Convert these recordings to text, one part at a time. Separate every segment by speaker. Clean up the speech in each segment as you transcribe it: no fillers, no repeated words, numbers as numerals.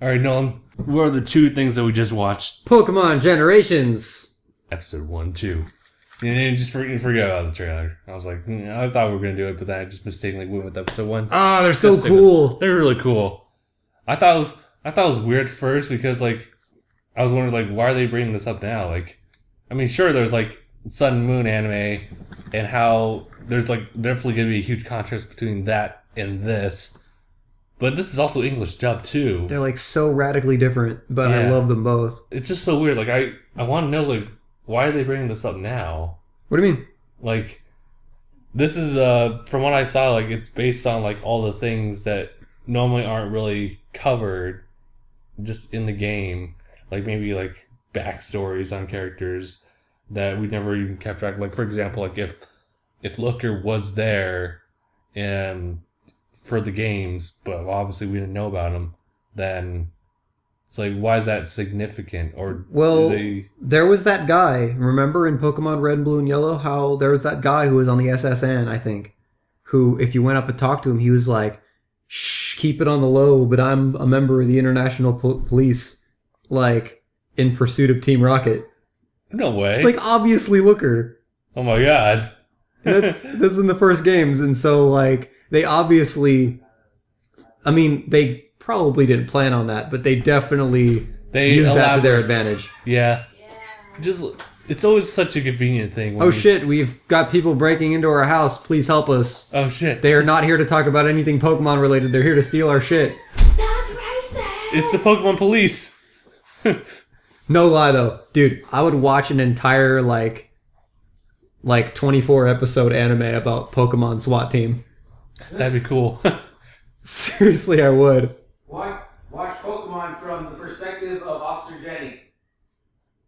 Speaker 1: All right, Nolan. What are the two things that we just watched?
Speaker 2: Pokemon Generations.
Speaker 1: Episode 1, 2. And then just forget about the trailer. I was like, I thought we were gonna do it, but then I just mistakenly went with episode 1.
Speaker 2: Ah, they're so cool.
Speaker 1: They're really cool. I thought it was weird first because like I was wondering like why are they bringing this up now? Like, I mean, sure, there's like Sun and Moon anime, and how there's like definitely gonna be a huge contrast between that and this. But this is also English dub too.
Speaker 2: They're like so radically different, but I love them both.
Speaker 1: It's just so weird. Like I want to know like why are they bringing this up now?
Speaker 2: What do you mean?
Speaker 1: Like this is from what I saw, like it's based on like all the things that normally aren't really covered just in the game. Like maybe like backstories on characters that we never even kept track. Like for example, like if Looker was there and for the games, but obviously we didn't know about him, then it's like, why is that significant? Or
Speaker 2: there was that guy, remember in Pokemon Red, Blue, and Yellow, how there was that guy who was on the SSN, I think, who, if you went up and talked to him, he was like, shh, keep it on the low, but I'm a member of the International Police, like, in pursuit of Team Rocket.
Speaker 1: No way.
Speaker 2: It's like, obviously Looker.
Speaker 1: Oh my god.
Speaker 2: This is in the first games, and so, like, they obviously, I mean, they probably didn't plan on that, but they definitely used that to their advantage.
Speaker 1: Yeah. Just, it's always such a convenient thing.
Speaker 2: Oh shit, we've got people breaking into our house. Please help us.
Speaker 1: Oh shit.
Speaker 2: They are not here to talk about anything Pokemon related. They're here to steal our shit.
Speaker 3: That's racist!
Speaker 1: It's the Pokemon police.
Speaker 2: No lie though. Dude, I would watch an entire, like 24 episode anime about Pokemon SWAT team.
Speaker 1: That'd be cool.
Speaker 2: Seriously, I would.
Speaker 4: Watch Pokemon from the perspective of Officer Jenny.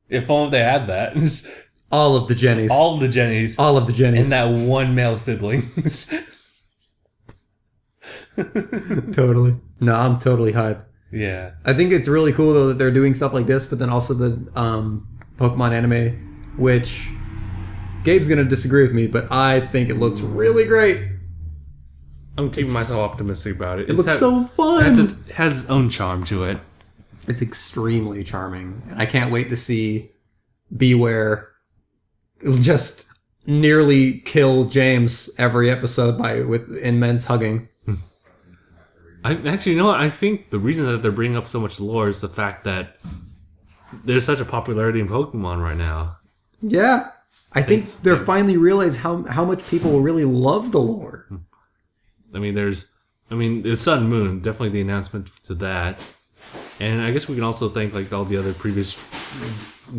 Speaker 1: If only they had that.
Speaker 2: All of the Jennies.
Speaker 1: All of the Jennies.
Speaker 2: All of the Jennies.
Speaker 1: And that one male sibling.
Speaker 2: Totally. No, I'm totally hype.
Speaker 1: Yeah.
Speaker 2: I think it's really cool though that they're doing stuff like this, but then also the Pokemon anime, which Gabe's gonna disagree with me, but I think it looks really great.
Speaker 1: I'm keeping myself optimistic about it.
Speaker 2: It looks so fun.
Speaker 1: It has its own charm to it.
Speaker 2: It's extremely charming. And I can't wait to see Beware just nearly kill James every episode with immense hugging.
Speaker 1: Actually, you know what? I think the reason that they're bringing up so much lore is the fact that there's such a popularity in Pokemon right now.
Speaker 2: Yeah. I think they're finally realize how much people really love the lore.
Speaker 1: I mean, it's Sun and Moon, definitely the announcement to that. And I guess we can also thank like all the other previous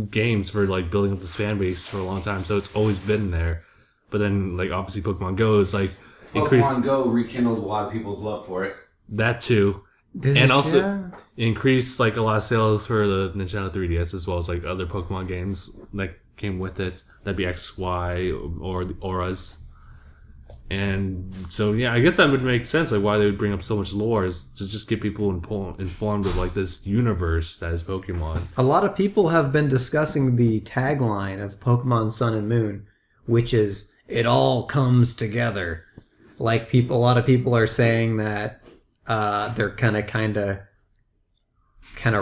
Speaker 1: games for like building up this fan base for a long time. So it's always been there. But then like obviously Pokemon Go is like
Speaker 4: Pokemon Go rekindled a lot of people's love for it.
Speaker 1: That too. And also increased like a lot of sales for the Nintendo 3DS as well as like other Pokemon games that came with it. That'd be X, Y, or the Auras. And so, yeah, I guess that would make sense, like, why they would bring up so much lore is to just get people informed of, like, this universe that is Pokemon.
Speaker 2: A lot of people have been discussing the tagline of Pokemon Sun and Moon, which is, it all comes together. Like, a lot of people are saying that they're gonna kind of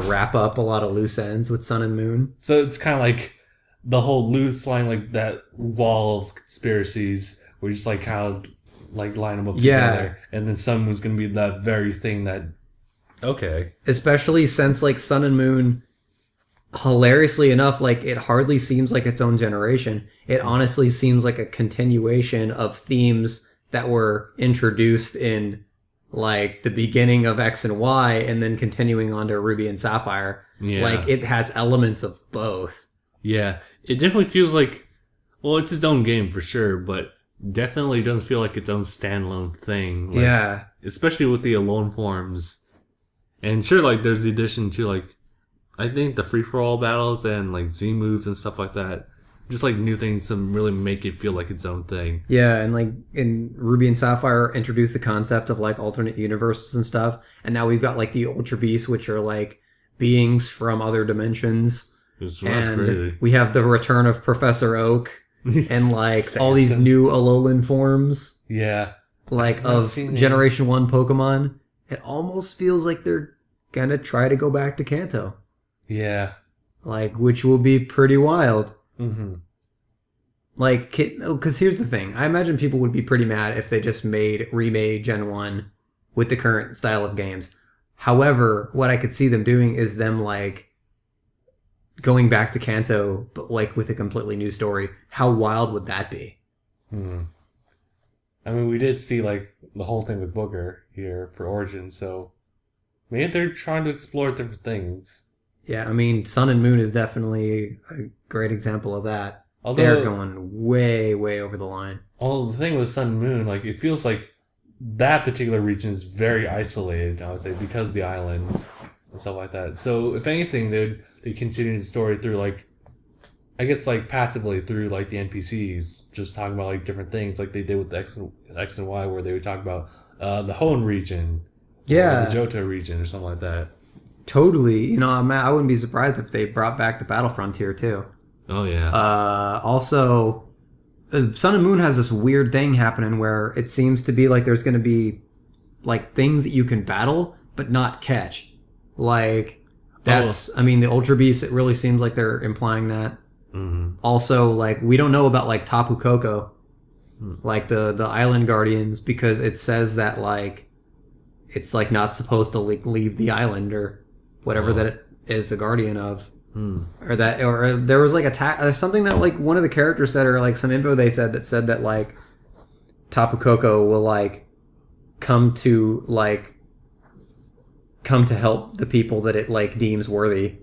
Speaker 2: wrap up a lot of loose ends with Sun and Moon.
Speaker 1: So it's kind of like the whole loose line, like, that wall of conspiracies where you just like kind of like line them up together, and then Sun was going to be that very thing that, okay.
Speaker 2: Especially since like Sun and Moon, hilariously enough, like it hardly seems like its own generation. It honestly seems like a continuation of themes that were introduced in like the beginning of X and Y, and then continuing on to Ruby and Sapphire.
Speaker 1: Yeah.
Speaker 2: Like it has elements of both.
Speaker 1: Yeah, it definitely feels like, well, it's its own game for sure, but definitely doesn't feel like its own standalone thing. Like,
Speaker 2: yeah.
Speaker 1: Especially with the alone forms. And sure, like, there's the addition to, like, I think the free-for-all battles and, like, Z moves and stuff like that. Just, like, new things to really make it feel like its own thing.
Speaker 2: Yeah, and, like, in Ruby and Sapphire introduced the concept of, like, alternate universes and stuff. And now we've got, like, the Ultra Beasts, which are, like, beings from other dimensions. And crazy. We have the return of Professor Oak. And like all these new Alolan forms.
Speaker 1: Yeah.
Speaker 2: Like of Generation 1 Pokemon. It almost feels like they're gonna try to go back to Kanto.
Speaker 1: Yeah.
Speaker 2: Like, which will be pretty wild.
Speaker 1: Mm-hmm.
Speaker 2: Like, because here's the thing. I imagine people would be pretty mad if they just remade Gen 1 with the current style of games. However, what I could see them doing is them, like, going back to Kanto, but, like, with a completely new story. How wild would that be?
Speaker 1: Hmm. I mean, we did see, like, the whole thing with Booger here for Origins, so maybe they're trying to explore different things.
Speaker 2: Yeah, I mean, Sun and Moon is definitely a great example of that.
Speaker 1: Although,
Speaker 2: They're going way, way over the line.
Speaker 1: Well, the thing with Sun and Moon, like, it feels like that particular region is very isolated, I would say, because of the islands and stuff like that. So, if anything, they continue the story through, like, I guess, like, passively through, like, the NPCs, just talking about, like, different things, like they did with the X and Y, where they would talk about the Hoenn region,
Speaker 2: Yeah.
Speaker 1: or the Johto region, or something like that.
Speaker 2: Totally. You know, I wouldn't be surprised if they brought back the Battle Frontier, too.
Speaker 1: Oh, yeah.
Speaker 2: Also, Sun and Moon has this weird thing happening where it seems to be like there's going to be, like, things that you can battle, but not catch. Like, that's, I mean, the Ultra Beasts, it really seems like they're implying that.
Speaker 1: Mm-hmm.
Speaker 2: Also, like, we don't know about, like, Tapu Koko, like the Island Guardians, because it says that, like, it's, like, not supposed to, like, leave the island or whatever that it is the guardian of. Or that, or there was, like, something that, like, one of the characters said, or, like, some info they said that, like, Tapu Koko will, like, come to help the people that it, like, deems worthy.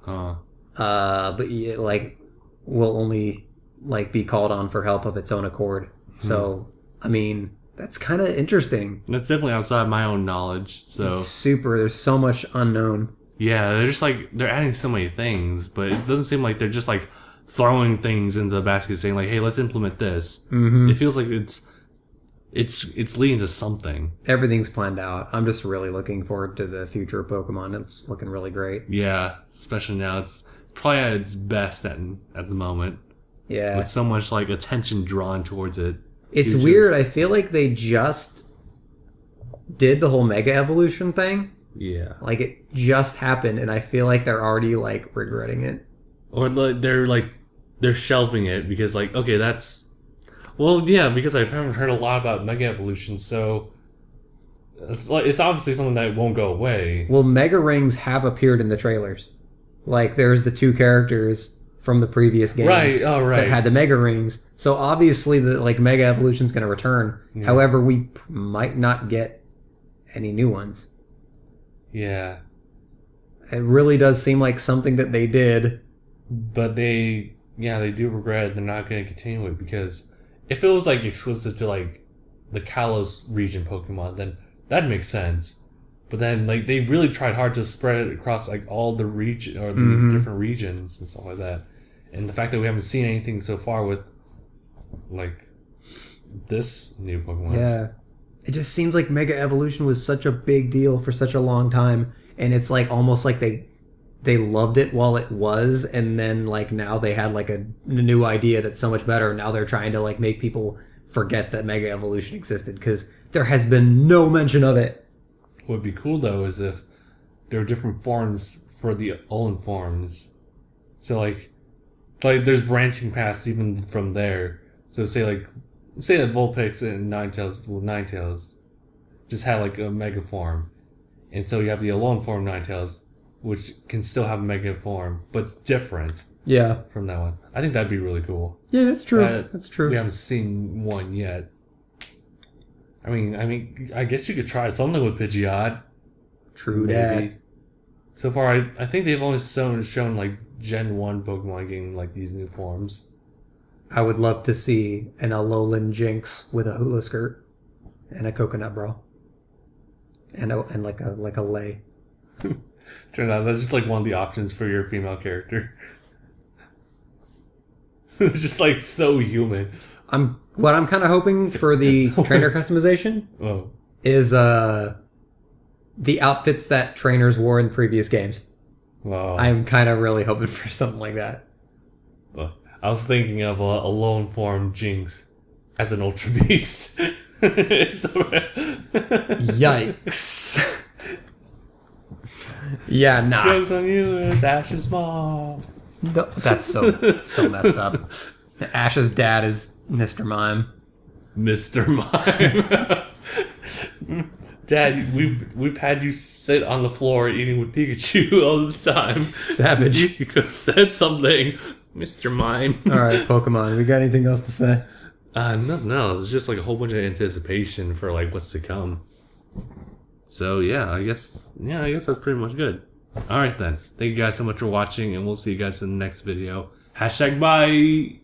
Speaker 1: Huh.
Speaker 2: But yeah, like, will only, like, be called on for help of its own accord. So, I mean, that's kind of interesting.
Speaker 1: That's definitely outside my own knowledge, so...
Speaker 2: It's super. There's so much unknown.
Speaker 1: Yeah, they're just, like, they're adding so many things, but it doesn't seem like they're just, like, throwing things into the basket saying, like, hey, let's implement this. Mm-hmm. It feels like it's leading to something.
Speaker 2: Everything's planned out. I'm just really looking forward to the future of Pokemon. It's looking really great.
Speaker 1: Yeah, especially now. It's probably at its best at the moment.
Speaker 2: Yeah.
Speaker 1: With so much, like, attention drawn towards it.
Speaker 2: It's weird. I feel like they just did the whole Mega Evolution thing.
Speaker 1: Yeah.
Speaker 2: Like, it just happened, and I feel like they're already, like, regretting it.
Speaker 1: Or, like, they're shelving it because, like, okay, that's... Well, yeah, because I haven't heard a lot about Mega Evolution, so... It's obviously something that won't go away.
Speaker 2: Well, Mega Rings have appeared in the trailers. Like, there's the two characters from the previous games that had the Mega Rings. So obviously, the, like, Mega Evolution's going to return. Yeah. However, we might not get any new ones.
Speaker 1: Yeah.
Speaker 2: It really does seem like something that they did.
Speaker 1: But they do regret it. They're not going to continue it because if it was, like, exclusive to, like, the Kalos region Pokemon, then that makes sense. But then, like, they really tried hard to spread it across, like, all the region or the different regions and stuff like that. And the fact that we haven't seen anything so far with, like, this new Pokemon.
Speaker 2: Yeah. It just seems like Mega Evolution was such a big deal for such a long time. And it's, like, almost like they loved it while it was. And then, like, now they had, like, a new idea that's so much better. Now they're trying to, like, make people forget that Mega Evolution existed. Because there has been no mention of it.
Speaker 1: What would be cool, though, is if there were different forms for the Olin forms. So, like, it's like there's branching paths even from there. So, say that Vulpix and Ninetales just had, like, a Mega form. And so you have the Alolan form Ninetales, which can still have a Mega form, but it's different.
Speaker 2: Yeah.
Speaker 1: From that one. I think that'd be really cool.
Speaker 2: Yeah, that's true. That's true.
Speaker 1: We haven't seen one yet. I mean, I guess you could try something with Pidgeot.
Speaker 2: True that.
Speaker 1: So far, I think they've only shown like Gen 1 Pokemon getting like these new forms.
Speaker 2: I would love to see an Alolan Jinx with a hula skirt and a coconut bra. And like a lei.
Speaker 1: Turns out that's just like one of the options for your female character. It's just like so human.
Speaker 2: What I'm kind of hoping for the trainer customization is the outfits that trainers wore in previous games.
Speaker 1: Wow.
Speaker 2: I'm kind of really hoping for something like that.
Speaker 1: I was thinking of a lone form Jinx as an Ultra Beast.
Speaker 2: Yikes. Yeah, nah.
Speaker 1: Joke's on you, it's Ash's mom.
Speaker 2: That's so messed up. Ash's dad is Mr. Mime.
Speaker 1: Mr. Mime. Dad, we've had you sit on the floor eating with Pikachu all the time.
Speaker 2: Savage.
Speaker 1: You could have said something, Mr. Mime.
Speaker 2: All right, Pokemon. We got anything else to say?
Speaker 1: No, it's just like a whole bunch of anticipation for like what's to come. So yeah, I guess that's pretty much good. All right then. Thank you guys so much for watching, and we'll see you guys in the next video. #bye.